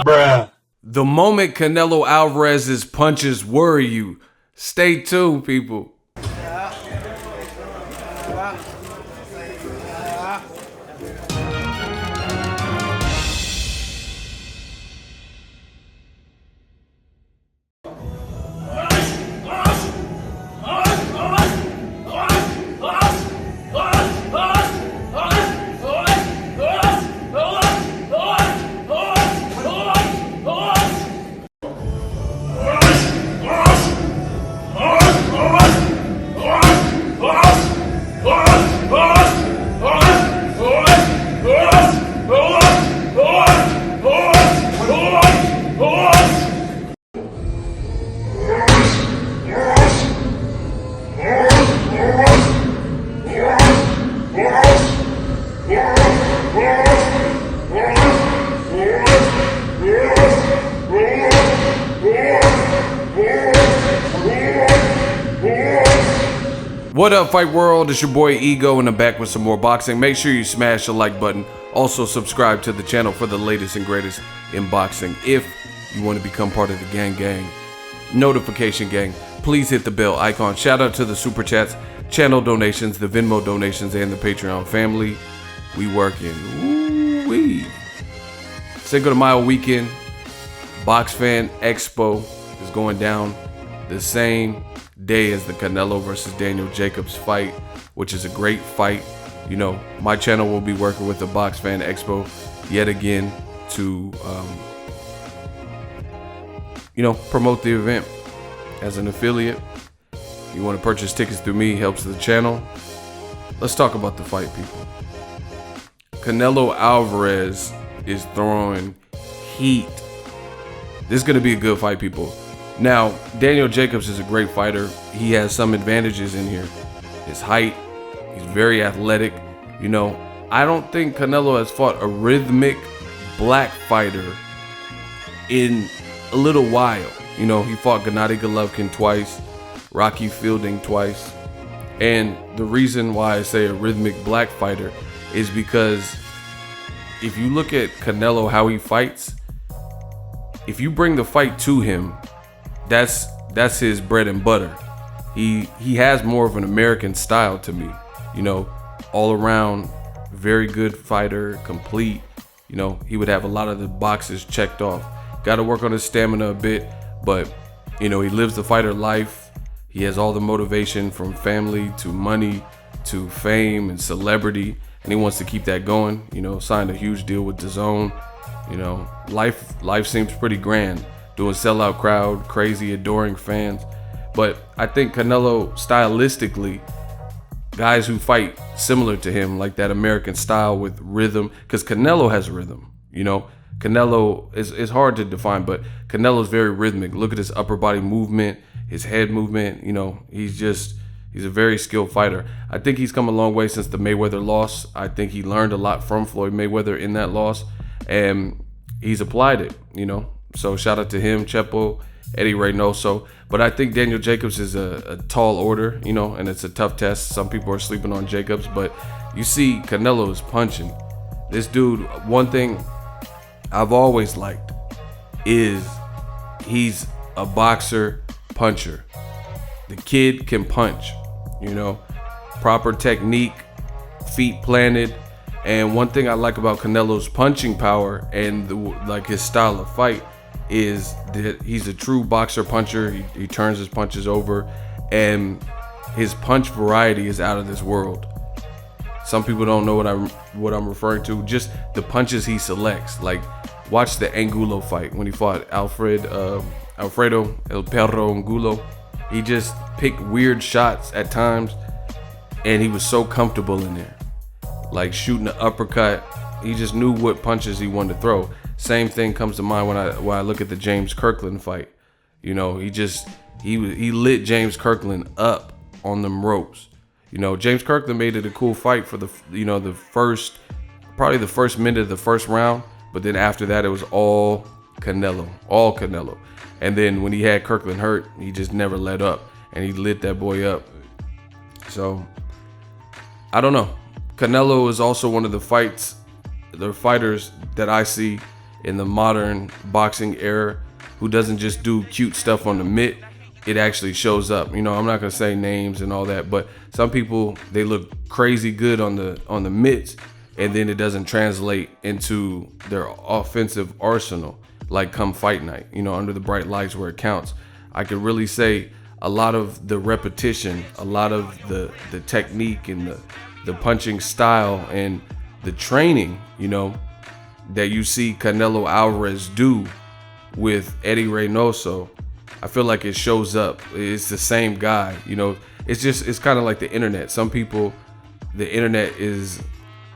Bruh. The moment Canelo Alvarez's punches worry you, stay tuned, people. What up, Fight World? It's your boy Ego, and I'm back with some more boxing. Make sure you smash the like button. Also, subscribe to the channel for the latest and greatest in boxing. If you want to become part of the gang, notification gang, please hit the bell icon. Shout out to the super chats, channel donations, the Venmo donations, and the Patreon family. We working. Woo-wee. Cinco de Mayo weekend, Box Fan Expo is going down the same day as the Canelo versus Daniel Jacobs fight, which is a great fight. You know, my channel will be working with the Box Fan Expo yet again to, promote the event as an affiliate. If you want to purchase tickets through me, helps the channel. Let's talk about the fight, people. Canelo Alvarez is throwing heat. This is going to be a good fight, people. Now, Daniel Jacobs is a great fighter. He has some advantages in here. His height, he's very athletic. You know, I don't think Canelo has fought a rhythmic black fighter in a little while. You know, he fought Gennady Golovkin twice, Rocky Fielding twice. And the reason why I say a rhythmic black fighter is because if you look at Canelo, how he fights, if you bring the fight to him, that's his bread and butter. He has more of an American style to me, you know, all around very good fighter, complete. You know, he would have a lot of the boxes checked off. Got to work on his stamina a bit, but you know, he lives the fighter life. He has all the motivation from family to money to fame and celebrity, and he wants to keep that going. You know, signed a huge deal with dazn. You know, life seems pretty grand. Doing sellout crowd, crazy, adoring fans. But I think Canelo, stylistically, guys who fight similar to him, like that American style with rhythm, because Canelo has rhythm. You know, Canelo is hard to define, but Canelo's very rhythmic. Look at his upper body movement, his head movement. You know, he's a very skilled fighter. I think he's come a long way since the Mayweather loss. I think he learned a lot from Floyd Mayweather in that loss, and he's applied it, you know. So shout out to him, Chepo, Eddy Reynoso. But I think Daniel Jacobs is a tall order, you know, and it's a tough test. Some people are sleeping on Jacobs, but you see Canelo is punching. This dude, one thing I've always liked is he's a boxer puncher. The kid can punch, you know, proper technique, feet planted. And one thing I like about Canelo's punching power and his style of fight is that he's a true boxer puncher. He turns his punches over, and his punch variety is out of this world. Some people don't know what I'm referring to. Just the punches he selects. Like, watch the Angulo fight when he fought Alfredo El Perro Angulo. He just picked weird shots at times, and he was so comfortable in there. Like shooting an uppercut, he just knew what punches he wanted to throw. Same thing comes to mind when I look at the James Kirkland fight. You know, he lit James Kirkland up on them ropes. You know, James Kirkland made it a cool fight for the first minute of the first round, but then after that it was all Canelo. And then when he had Kirkland hurt, he just never let up, and he lit that boy up. So I don't know. Canelo is also one of the fighters that I see in the modern boxing era who doesn't just do cute stuff on the mitt. It actually shows up. I'm not gonna say names and all that, but some people, they look crazy good on the mitts, and then it doesn't translate into their offensive arsenal. Like come fight night, under the bright lights where it counts. I could really say a lot of the repetition, a lot of the technique and the punching style and the training, that you see Canelo Alvarez do with Eddy Reynoso, I feel like it shows up. It's the same guy, it's kind of like the internet. Some people, the internet is,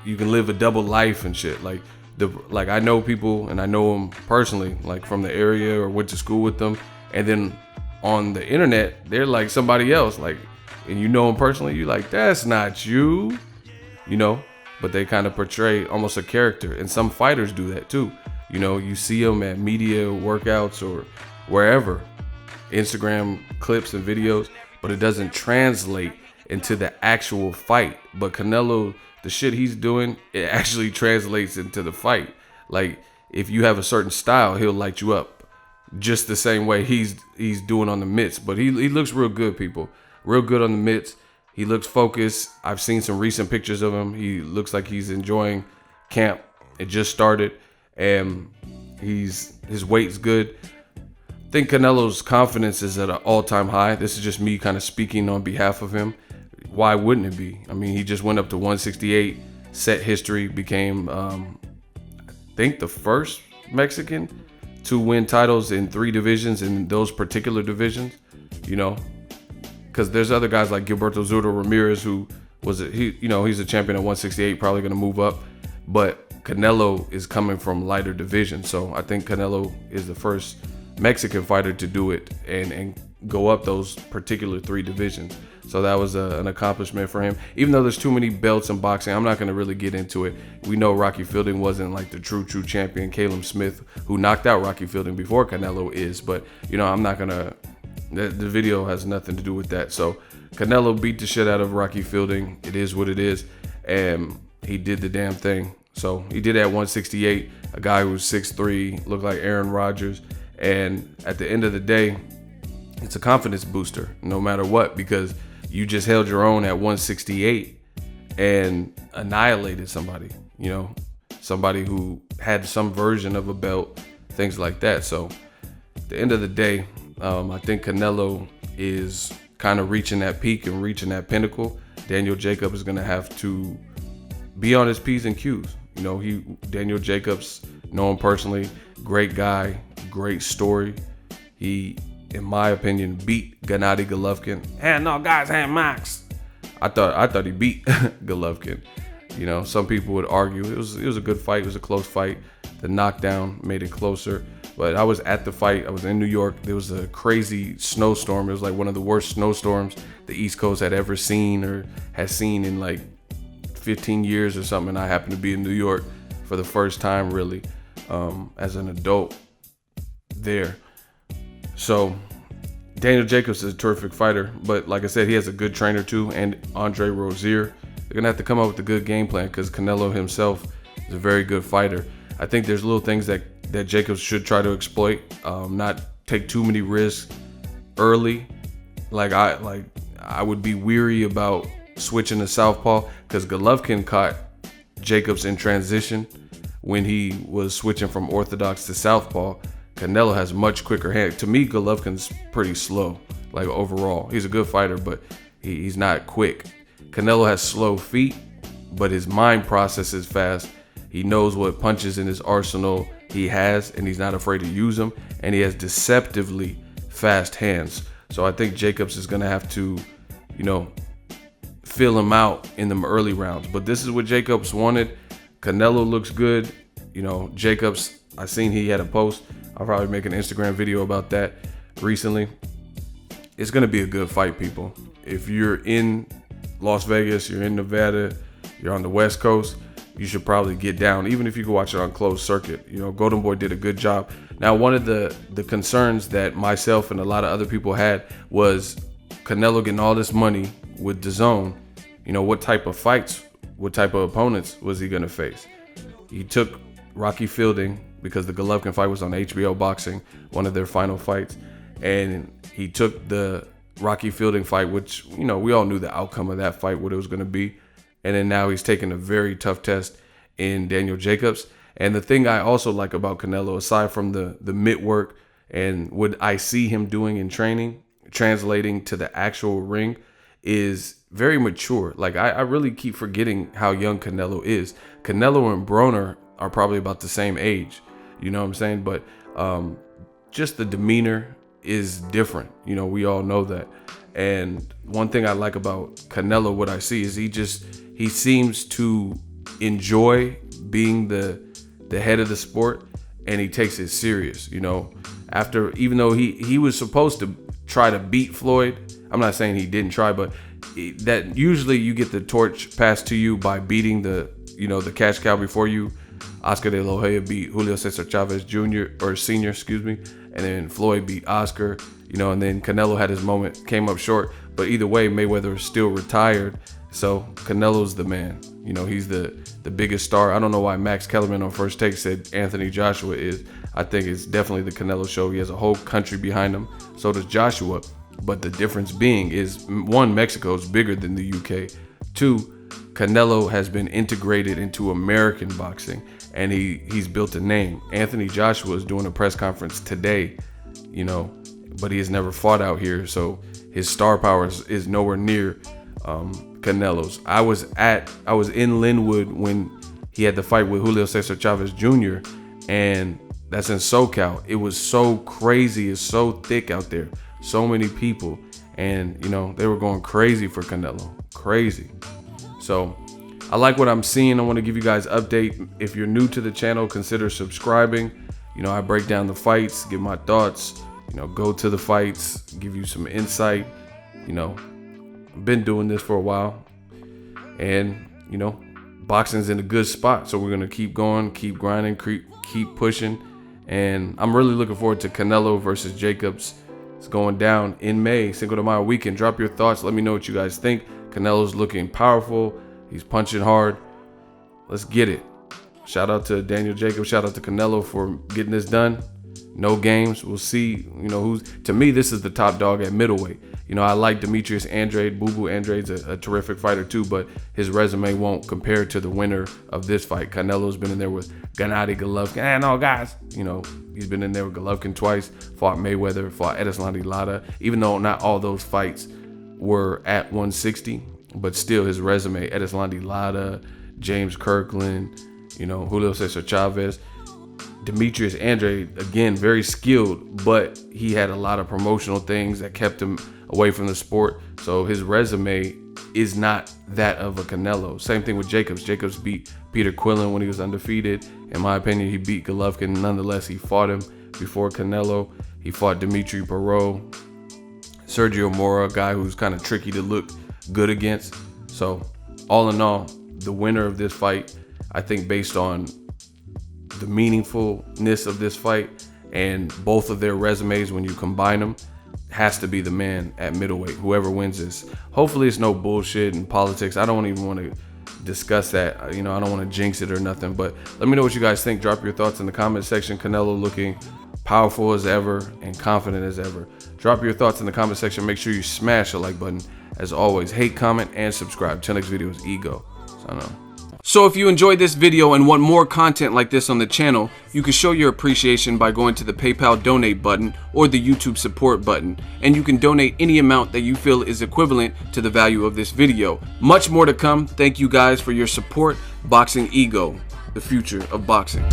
you can live a double life and shit. Like I know people, and I know them personally, like from the area or went to school with them, and then on the internet they're like somebody else, like, and them personally, you're like, that's not you, but they kind of portray almost a character. And some fighters do that too. You see them at media workouts or wherever, Instagram clips and videos, but it doesn't translate into the actual fight. But Canelo, the shit he's doing, it actually translates into the fight. Like if you have a certain style, he'll light you up just the same way he's doing on the mitts. But he looks real good, people. Real good on the mitts. He looks focused. I've seen some recent pictures of him. He looks like he's enjoying camp. It just started, and his weight's good. I think Canelo's confidence is at an all-time high. This is just me kind of speaking on behalf of him. Why wouldn't it be? I mean, he just went up to 168, set history, became, I think, the first Mexican to win titles in 3 divisions in those particular divisions, because there's other guys like Gilberto Zurdo Ramirez who he's a champion at 168, probably going to move up, but Canelo is coming from lighter division. So I think Canelo is the first Mexican fighter to do it and go up those particular 3 divisions. So that was an accomplishment for him. Even though there's too many belts in boxing, I'm not going to really get into it. We know Rocky Fielding wasn't like the true champion. Caleb Smith, who knocked out Rocky Fielding before Canelo, is. But, I'm not going to... The video has nothing to do with that. So Canelo beat the shit out of Rocky Fielding. It is what it is. And he did the damn thing. So he did it at 168. A guy who was 6'3", looked like Aaron Rodgers. And at the end of the day, it's a confidence booster no matter what, because you just held your own at 168 and annihilated somebody, somebody who had some version of a belt, things like that. So at the end of the day, I think Canelo is kind of reaching that peak and reaching that pinnacle. Daniel Jacobs is going to have to be on his P's and Q's. Daniel Jacobs, know him personally, great guy, great story. He, in my opinion, beat Gennady Golovkin. And no guys had Max. I thought he beat Golovkin. Some people would argue it was a good fight. It was a close fight. The knockdown made it closer. But I was at the fight. I was in New York. There was a crazy snowstorm. It was like one of the worst snowstorms the East Coast had ever seen or has seen in like 15 years or something. And I happened to be in New York for the first time, really, as an adult there. So Daniel Jacobs is a terrific fighter, but like I said, he has a good trainer too, and Andre Rozier. They're gonna have to come up with a good game plan because Canelo himself is a very good fighter. I think there's little things that Jacobs should try to exploit, not take too many risks early. I would be weary about switching to southpaw because Golovkin caught Jacobs in transition when he was switching from orthodox to southpaw. Canelo has much quicker hand. To me, Golovkin's pretty slow, like overall. He's a good fighter, but he's not quick. Canelo has slow feet, but his mind processes fast. He knows what punches in his arsenal he has, and he's not afraid to use them. And he has deceptively fast hands. So I think Jacobs is going to have to, fill him out in the early rounds. But this is what Jacobs wanted. Canelo looks good. Jacobs, I seen he had a post. I'll probably make an Instagram video about that recently. It's going to be a good fight, people. If you're in Las Vegas, you're in Nevada, you're on the West Coast, you should probably get down, even if you can watch it on closed circuit. Golden Boy did a good job. Now, one of the concerns that myself and a lot of other people had was Canelo getting all this money with dazn. What type of fights, what type of opponents was he going to face? He took Rocky Fielding because the Golovkin fight was on HBO Boxing, one of their final fights. And he took the Rocky Fielding fight, which, you know, we all knew the outcome of that fight, what it was going to be. And then now he's taking a very tough test in Daniel Jacobs. And the thing I also like about Canelo, aside from the mitt work and what I see him doing in training, translating to the actual ring, is very mature. Like, I really keep forgetting how young Canelo is. Canelo and Broner are probably about the same age, you know what I'm saying? But just the demeanor is different. You know, we all know that. And one thing I like about Canelo, what I see is he seems to enjoy being the head of the sport, and he takes it serious. You know, even though he was supposed to try to beat Floyd, I'm not saying he didn't try, but that usually you get the torch passed to you by beating the cash cow before you. Oscar de la Hoya beat Julio Cesar Chavez Jr. or Sr., excuse me, and then Floyd beat Oscar, you know, and then Canelo had his moment, came up short. But either way, Mayweather is still retired, so Canelo's the man. You know, he's the biggest star. I don't know why Max Kellerman on First Take said Anthony Joshua is. I think it's definitely the Canelo show. He has a whole country behind him. So does Joshua. But the difference being is, one, Mexico's bigger than the UK. Two, Canelo has been integrated into American boxing, and he's built a name. Anthony Joshua is doing a press conference today, you know, but he has never fought out here, so his star power is nowhere near Canelo's. I was in Linwood when he had the fight with Julio Cesar Chavez Jr., and that's in SoCal. It was so crazy. It's so thick out there. So many people. And, you know, they were going crazy for Canelo. Crazy. So I like what I'm seeing. I want to give you guys an update. If you're new to the channel, consider subscribing. You know, I break down the fights, give my thoughts, you know, go to the fights, give you some insight. You know, I've been doing this for a while. And, you know, boxing's in a good spot. So we're going to keep going, keep grinding, keep pushing. And I'm really looking forward to Canelo versus Jacobs. It's going down in May, Cinco de Mayo weekend. Drop your thoughts. Let me know what you guys think. Canelo's looking powerful. He's punching hard. Let's get it. Shout out to Daniel Jacobs. Shout out to Canelo for getting this done. No games. We'll see. You know, to me, this is the top dog at middleweight. You know, I like Demetrius Andrade. Boo Boo Andrade's a terrific fighter too, but his resume won't compare to the winner of this fight. Canelo's been in there with Gennady Golovkin. No, guys. You know, he's been in there with Golovkin twice. Fought Mayweather. Fought Edeslandi Lara. Even though not all those fights were at 160, but still his resume. Edeslandi Lara, James Kirkland, you know, Julio Cesar Chavez. Demetrius Andrade, again, very skilled, but he had a lot of promotional things that kept him away from the sport. So his resume is not that of a Canelo. Same thing with Jacobs. Jacobs beat Peter Quillen when he was undefeated. In my opinion, he beat Golovkin. Nonetheless, he fought him before Canelo. He fought Dimitri Barreau, Sergio Mora, a guy who's kind of tricky to look good against. So all in all, the winner of this fight, I think based on the meaningfulness of this fight and both of their resumes, when you combine them, has to be the man at middleweight, whoever wins this. Hopefully it's no bullshit and politics. I don't even want to discuss that. You know, I don't want to jinx it or nothing, but let me know what you guys think. Drop your thoughts in the comment section. Canelo looking powerful as ever and confident as ever. Drop your thoughts in the comment section. Make sure you smash the like button. As always, hate, comment, and subscribe. Till next video is Ego. Sign on. So if you enjoyed this video and want more content like this on the channel, you can show your appreciation by going to the PayPal donate button or the YouTube support button, and you can donate any amount that you feel is equivalent to the value of this video. Much more to come. Thank you guys for your support. Boxing Ego, the future of boxing.